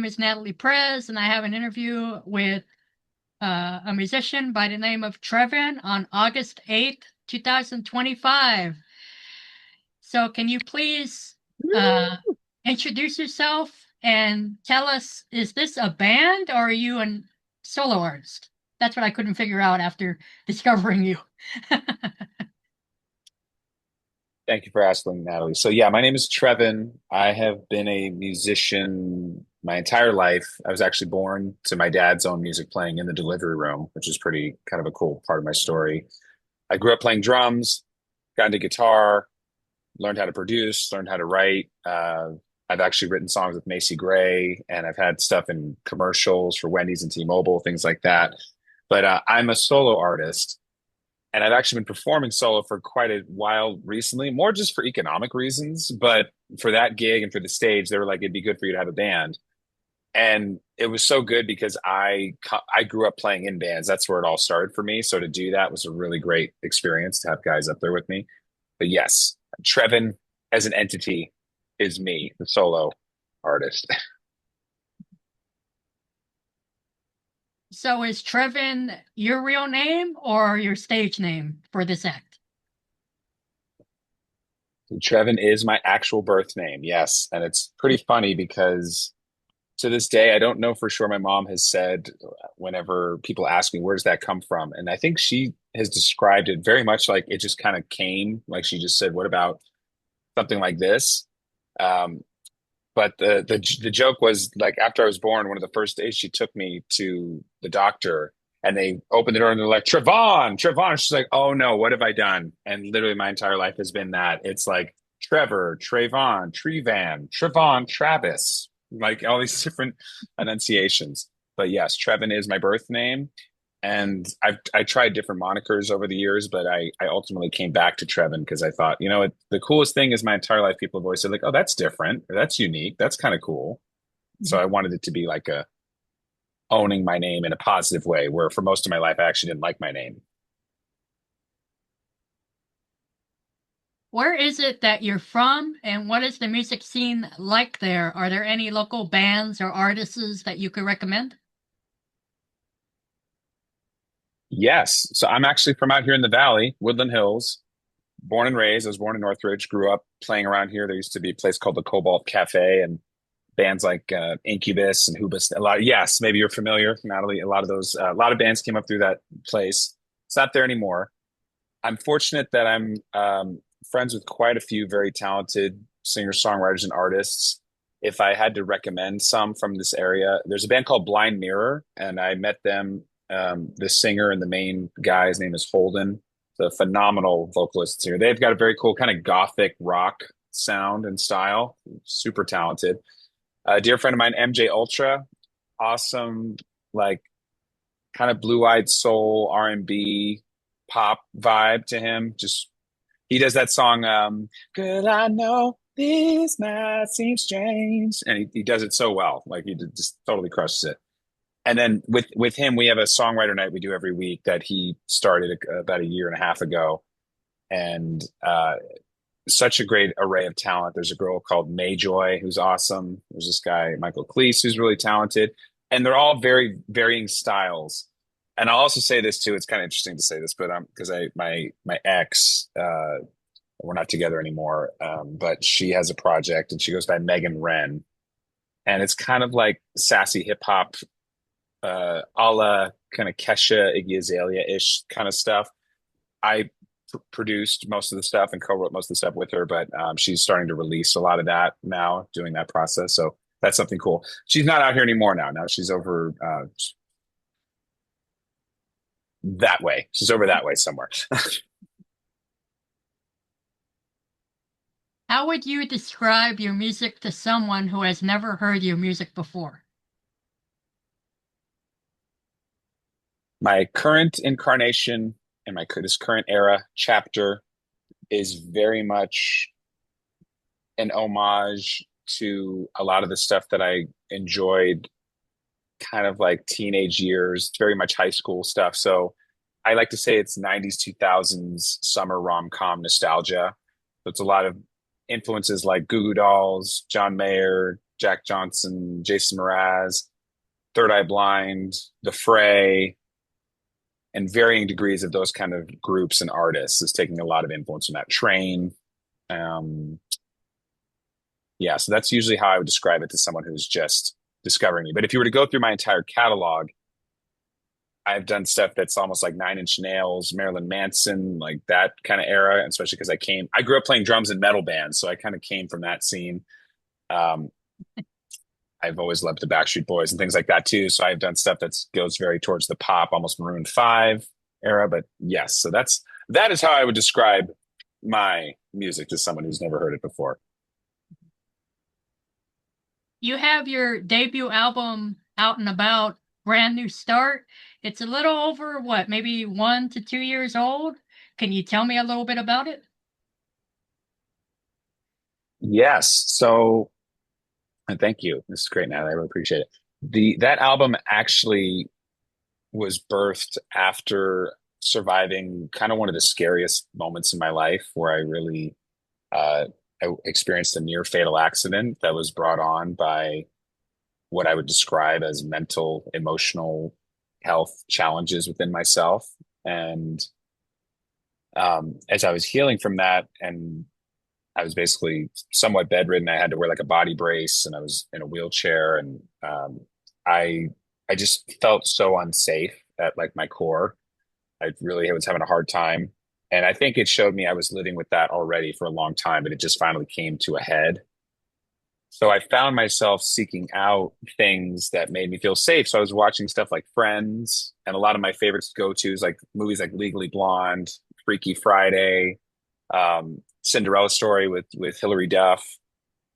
name is Natalie Prez, and I have an interview with a musician by the name of TREVAN on August 8th, 2025. So, can you please uh, introduce yourself and tell us, is this a band or are you a solo artist? That's what I couldn't figure out after discovering you. Thank you for asking, Natalie. So yeah, my name is Trevin. I have been a musician my entire life. I was actually born to my dad's own music playing in the delivery room, which is pretty kind of a cool part of my story. I grew up playing drums, got into guitar, learned how to produce, learned how to write. I've actually written songs with Macy Gray, and I've had stuff in commercials for Wendy's and T-Mobile, things like that. But I'm a solo artist. And I've actually been performing solo for quite a while recently, more just for economic reasons. But for that gig and for the stage, they were like, it'd be good for you to have a band. And it was so good because I grew up playing in bands. That's where it all started for me. So to do that was a really great experience to have guys up there with me. But yes, Trevin as an entity is me, the solo artist. So, is TREVAN your real name or your stage name for this act? Trevin is my actual birth name, yes. And it's pretty funny because to this day, I don't know for sure. My mom has said whenever people ask me, where does that come from? And I think she has described it very much like it just kind of came, like she just said, what about something like this? Um, but the joke was like after I was born, one of the first days she took me to the doctor and they opened the door and they're like, Trevon, Trevon. She's like, oh no, what have I done? And literally my entire life has been that. It's like Trevor, Trayvon, Trevan, Trevon, Travis, like all these different enunciations. But yes, Trevin is my birth name. And I tried different monikers over the years, but I ultimately came back to Trevin because I thought, the coolest thing is my entire life people have always said like, oh, that's different, or that's unique, that's kind of cool. So I wanted it to be like a owning my name in a positive way, where for most of my life I actually didn't like my name. Where is it that you're from, and what is the music scene like there? Are there any local bands or artists that you could recommend? Yes, so I'm actually from out here in the Valley, Woodland Hills, born and raised. I was born in Northridge, grew up playing around here. There used to be a place called the Cobalt Cafe, and bands like Incubus and Hubris. A lot. Yes, maybe you're familiar, Natalie. A lot of those, a lot of bands came up through that place. It's not there anymore. I'm fortunate that I'm friends with quite a few very talented singer songwriters and artists. If I had to recommend some from this area, there's a band called Blind Mirror, and I met them. The singer and the main guy, his name is Holden, the phenomenal vocalist here. They've got a very cool kind of gothic rock sound and style. Super talented. A dear friend of mine, MJ Ultra, awesome, like kind of blue-eyed soul R&B pop vibe to him. Just he does that song, "Girl, I know this might seem strange," and he does it so well. Like he just totally crushes it. And then with him, we have a songwriter night we do every week that he started about a year and a half ago, and such a great array of talent. There's a girl called Mayjoy who's awesome. There's this guy Michael Cleese who's really talented, and they're all very varying styles. And I'll also say this too. It's kind of interesting to say this, but because my ex, we're not together anymore, but she has a project and she goes by Megan Wren, and it's kind of like sassy hip hop, a la kind of Kesha Iggy Azalea ish kind of stuff. I produced most of the stuff and co-wrote most of the stuff with her, but she's starting to release a lot of that now, doing that process. So that's something cool. She's not out here anymore now. Now she's over that way. She's over that way somewhere. How would you describe your music to someone who has never heard your music before? My current incarnation and my this current era chapter is very much an homage to a lot of the stuff that I enjoyed kind of like teenage years. It's very much high school stuff. So I like to say it's 90s, 2000s summer rom-com nostalgia. So it's a lot of influences like Goo Goo Dolls, John Mayer, Jack Johnson, Jason Mraz, Third Eye Blind, The Fray, and varying degrees of those kind of groups and artists is taking a lot of influence from that. Train. Um, yeah, so that's usually how I would describe it to someone who's just discovering me. But if you were to go through my entire catalog, I've done stuff that's almost like Nine Inch Nails, Marilyn Manson, like that kind of era, especially because I grew up playing drums in metal bands, so I kind of came from that scene. Um, I've always loved the Backstreet Boys and things like that too. So I've done stuff that goes very towards the pop, almost Maroon 5 era. But yes, so that is how I would describe my music to someone who's never heard it before. You have your debut album out and about, Brand New Start. It's a little over what, maybe 1 to 2 years old. Can you tell me a little bit about it? Yes. So and thank you. This is great, Natalie. I really appreciate it. That album actually was birthed after surviving kind of one of the scariest moments in my life where uh, I experienced a near fatal accident that was brought on by what I would describe as mental, emotional health challenges within myself. And as I was healing from that, and I was basically somewhat bedridden, I had to wear like a body brace, and I was in a wheelchair, and I I just felt so unsafe at like my core. I really was having a hard time. And I think it showed me I was living with that already for a long time, but it just finally came to a head. So I found myself seeking out things that made me feel safe. So I was watching stuff like Friends, and a lot of my favorites go tos like movies like Legally Blonde, Freaky Friday, Cinderella Story with Hilary Duff.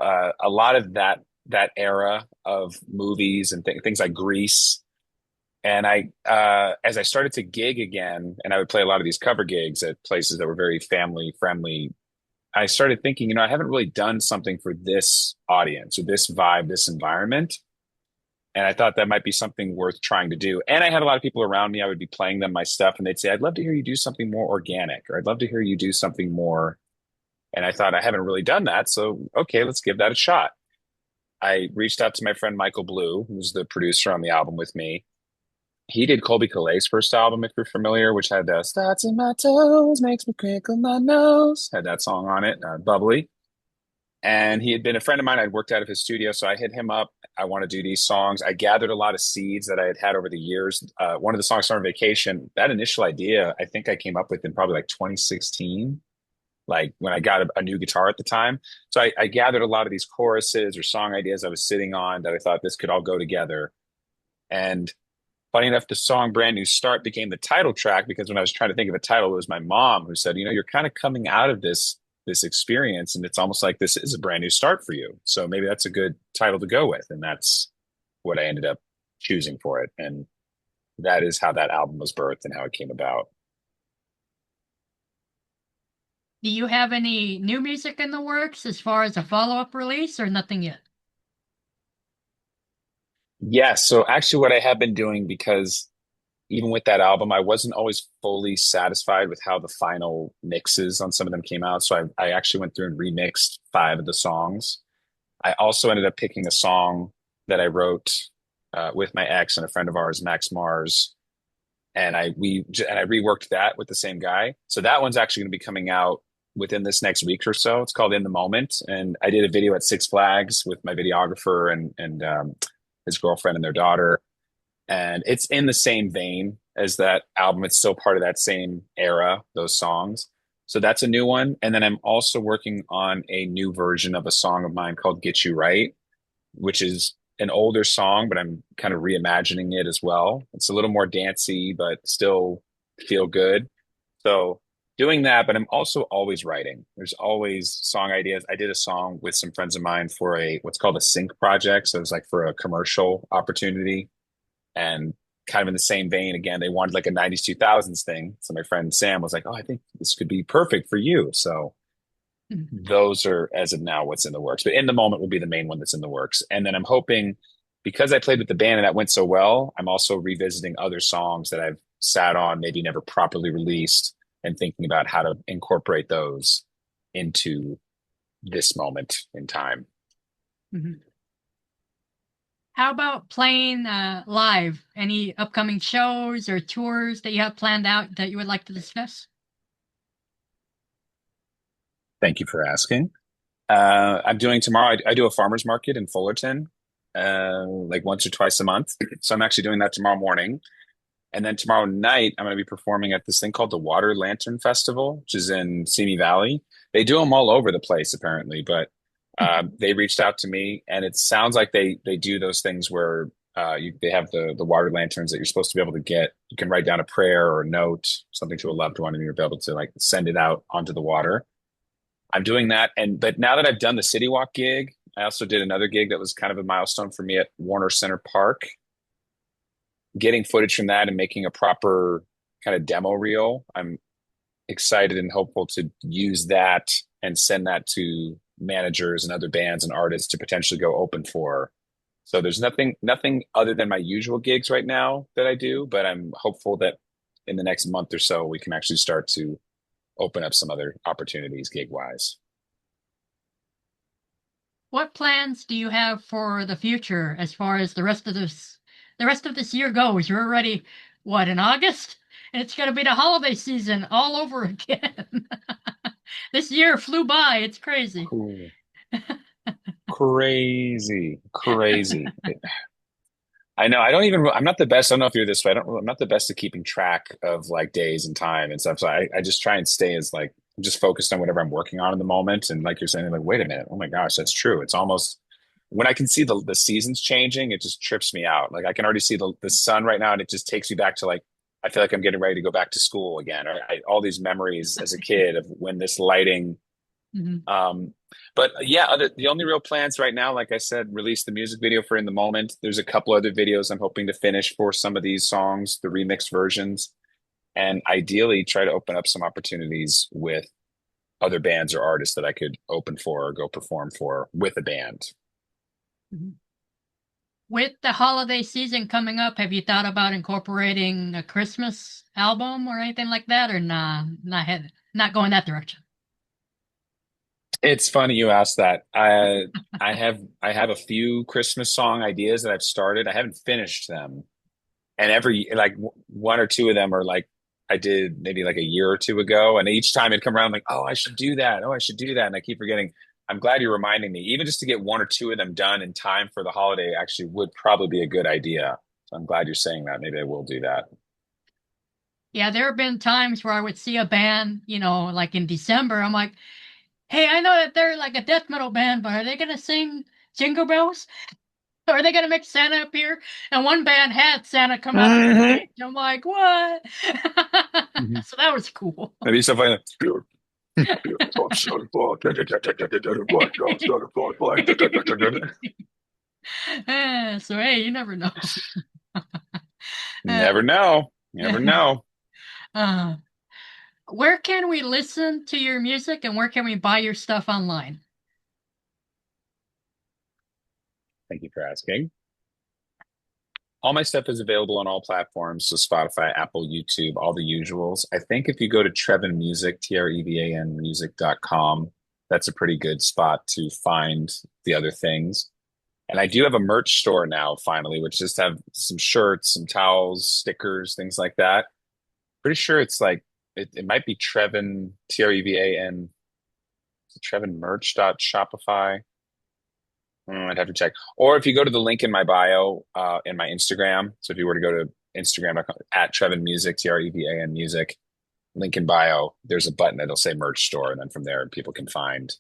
A lot of that era of movies and things like Grease. And as I started to gig again, and I would play a lot of these cover gigs at places that were very family friendly, I started thinking, I haven't really done something for this audience or this vibe, this environment. And I thought that might be something worth trying to do. And I had a lot of people around me. I would be playing them my stuff, and they'd say, I'd love to hear you do something more organic, or I'd love to hear you do something more. And I thought, I haven't really done that. So, okay, let's give that a shot. I reached out to my friend Michael Blue, who's the producer on the album with me. He did Colby Caillat's first album, if you're familiar, which had Starts in My Toes, Makes Me Crinkle My Nose. Had that song on it, Bubbly. And he had been a friend of mine. I'd worked out of his studio, so I hit him up. I want to do these songs. I gathered a lot of seeds that I had had over the years. One of the songs, Summer Vacation, that initial idea, I think I came up with in probably like 2016, like when I got a new guitar at the time. So I gathered a lot of these choruses or song ideas I was sitting on that I thought this could all go together. And funny enough, the song Brand New Start became the title track because when I was trying to think of a title, it was my mom who said, you're kind of coming out of this experience, and it's almost like this is a brand new start for you. So maybe that's a good title to go with. And that's what I ended up choosing for it. And that is how that album was birthed and how it came about. Do you have any new music in the works as far as a follow-up release or nothing yet? Yes. So actually what I have been doing, because even with that album, I wasn't always fully satisfied with how the final mixes on some of them came out. So I actually went through and remixed 5 of the songs. I also ended up picking a song that I wrote with my ex and a friend of ours, Max Mars, and I reworked that with the same guy. So that one's actually going to be coming out within this next week or so. It's called In the Moment, and I did a video at Six Flags with my videographer and his girlfriend and their daughter, and it's in the same vein as that album. It's still part of that same era, those songs. So that's a new one. And then I'm also working on a new version of a song of mine called Get You Right, which is an older song, but I'm kind of reimagining it as well. It's a little more dancey, but still feel good. So doing that, but I'm also always writing. There's always song ideas. I did a song with some friends of mine for what's called a sync project. So it was like for a commercial opportunity, and kind of in the same vein again, they wanted like a 90s 2000s thing. So my friend Sam was like, oh, I think this could be perfect for you. So those are, as of now, what's in the works. But In the Moment will be the main one that's in the works. And then I'm hoping, because I played with the band and that went so well, I'm also revisiting other songs that I've sat on, maybe never properly released, and thinking about how to incorporate those into this moment in time. Mhm. How about playing live? Any upcoming shows or tours that you have planned out that you would like to discuss? Thank you for asking. I'm doing tomorrow. I do a farmer's market in Fullerton, like once or twice a month. So I'm actually doing that tomorrow morning. And then tomorrow night, I'm going to be performing at this thing called the Water Lantern Festival, which is in Simi Valley. They do them all over the place, apparently, but they reached out to me, and it sounds like they do those things where they have the water lanterns that you're supposed to be able to get. You can write down a prayer or a note, something to a loved one, and you'll be able to like send it out onto the water. I'm doing that, and but now that I've done the City Walk gig, I also did another gig that was kind of a milestone for me at Warner Center Park, getting footage from that and making a proper kind of demo reel. I'm excited and hopeful to use that and send that to managers and other bands and artists to potentially go open for. So there's nothing other than my usual gigs right now that I do, but I'm hopeful that in the next month or so we can actually start to open up some other opportunities gig wise. What plans do you have for the future as far as the rest of this year goes? You're already what, in August? And it's gonna be the holiday season all over again. This year flew by. It's crazy. Cool. Crazy, crazy. I know. I'm not the best. I don't know if you're this way. I'm not the best at keeping track of like days and time and stuff. So I just try and stay as like, I'm just focused on whatever I'm working on in the moment. And like you're saying, like, wait a minute. Oh my gosh, that's true. It's almost when I can see the seasons changing, it just trips me out. Like I can already see the sun right now and it just takes me back to like, I feel like I'm getting ready to go back to school again. Or all these memories as a kid of when this lighting Mhm. um, but yeah, the only real plans right now, like I said, release the music video for In the Moment. There's a couple other videos I'm hoping to finish for some of these songs, the remixed versions, and ideally try to open up some opportunities with other bands or artists that I could open for or go perform for with a band. Mhm. With the holiday season coming up, have you thought about incorporating a Christmas album or anything like that, or nah, not going that direction? It's funny you asked that. I have a few Christmas song ideas that I've started. I haven't finished them, and every like one or two of them are like I did maybe like a year or two ago, and each time it come around I'm like, oh, I should do that. Oh, I should do that, and I keep forgetting. I'm glad you're reminding me. Even just to get one or two of them done in time for the holiday actually would probably be a good idea. So I'm glad you're saying that. Maybe I will do that. Yeah, there have been times where I would see a band, like in December. I'm like, hey, I know that they're like a death metal band, but are they gonna sing Jingle Bells? Or are they gonna make Santa appear? And one band had Santa come out on Mhm. stage. I'm like, what? Mhm. So that was cool. Maybe stuff like that. So hey, you never know. Uh, Never know. Never know. uh, where can we listen to your music and where can we buy your stuff online? Thank you for asking. All my stuff is available on all platforms, so Spotify, Apple, YouTube, all the usuals. I think if you go to Trevan Music, TREVAN music.com, that's a pretty good spot to find the other things. And I do have a merch store now, finally, which just have some shirts, some towels, stickers, things like that. Pretty sure it's like it might be Trevan, TREVAN, Trevan merch dot Shopify. I'd have to check. Or if you go to the link in my bio, in my Instagram. So if you were to go to Instagram at Trevan Music, TREVAN Music, link in bio, there's a button that'll say merch store. And then from there, people can find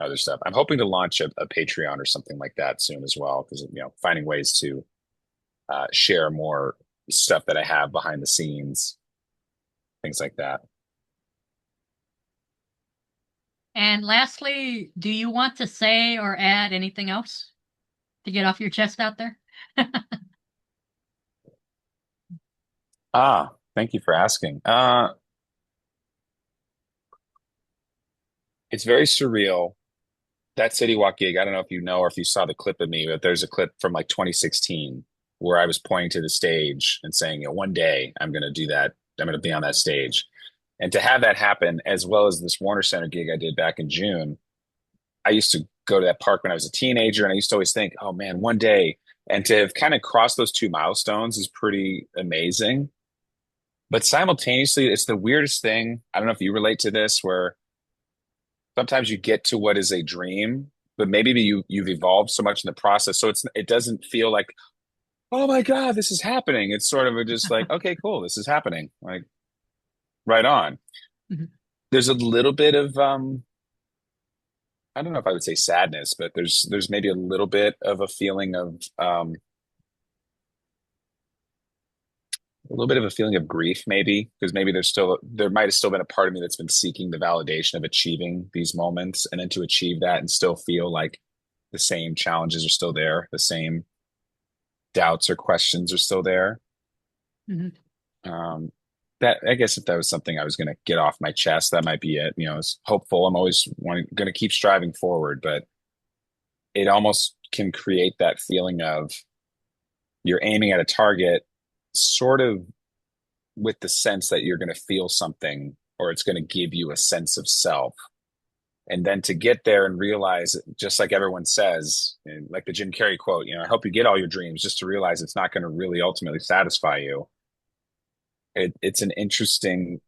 other stuff. I'm hoping to launch a Patreon or something like that soon as well, because, finding ways to share more stuff that I have behind the scenes, things like that. And lastly, do you want to say or add anything else to get off your chest out there? Thank you for asking. It's very surreal. That City Walk gig, I don't know if you know or if you saw the clip of me, but there's a clip from like 2016 where I was pointing to the stage and saying, one day I'm going to do that. I'm going to be on that stage. And to have that happen, as well as this Warner Center gig I did back in June, I used to go to that park when I was a teenager, and I used to always think, oh man, one day. And to have kind of crossed those two milestones is pretty amazing. But simultaneously, it's the weirdest thing. I don't know if you relate to this, where sometimes you get to what is a dream, but maybe you've evolved so much in the process, so it doesn't feel like, oh my God, this is happening. It's sort of just like, okay, cool, this is happening. Like right on. Mhm. There's a little bit of I don't know if I would say sadness, but there's maybe a little bit of a feeling of a little bit of a feeling of grief, maybe, because maybe there might have still been a part of me that's been seeking the validation of achieving these moments, and then to achieve that and still feel like the same challenges are still there, the same doubts or questions are still there. Mhm. Um, that I guess if that was something I was going to get off my chest, that might be it. It's hopeful. I'm always going to keep striving forward, but it almost can create that feeling of you're aiming at a target, sort of with the sense that you're going to feel something or it's going to give you a sense of self. And then to get there and realize, just like everyone says, and like the Jim Carrey quote, I hope you get all your dreams, just to realize it's not going to really ultimately satisfy you. It's an interesting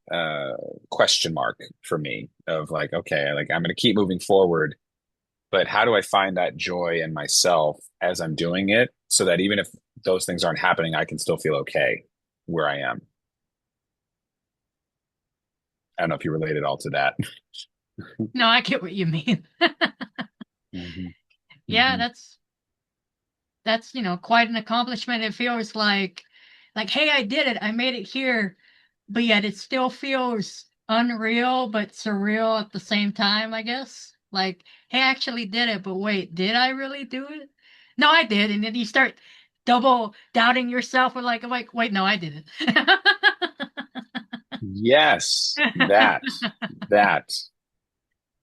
question mark for me of like, okay, like I'm going to keep moving forward, but how do I find that joy in myself as I'm doing it so that even if those things aren't happening, I can still feel okay where I am? I don't know if you relate at all to that. No, I get what you mean. Mhm. Yeah, Mhm. that's, quite an accomplishment. It feels like, hey, I did it. I made it here, but yet it still feels unreal but surreal at the same time, I guess. Like, hey, I actually did it, but wait, did I really do it? No, I did. And then you start double doubting yourself or like, wait, no, I did it. Yes, that.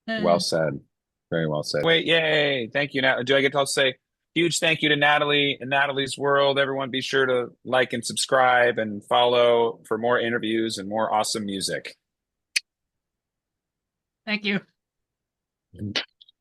Well said. Very well said. Wait, yay. Thank you. Now, do I get to also say huge thank you to Natalie and Natalie's World? Everyone be sure to like and subscribe and follow for more interviews and more awesome music. Thank you.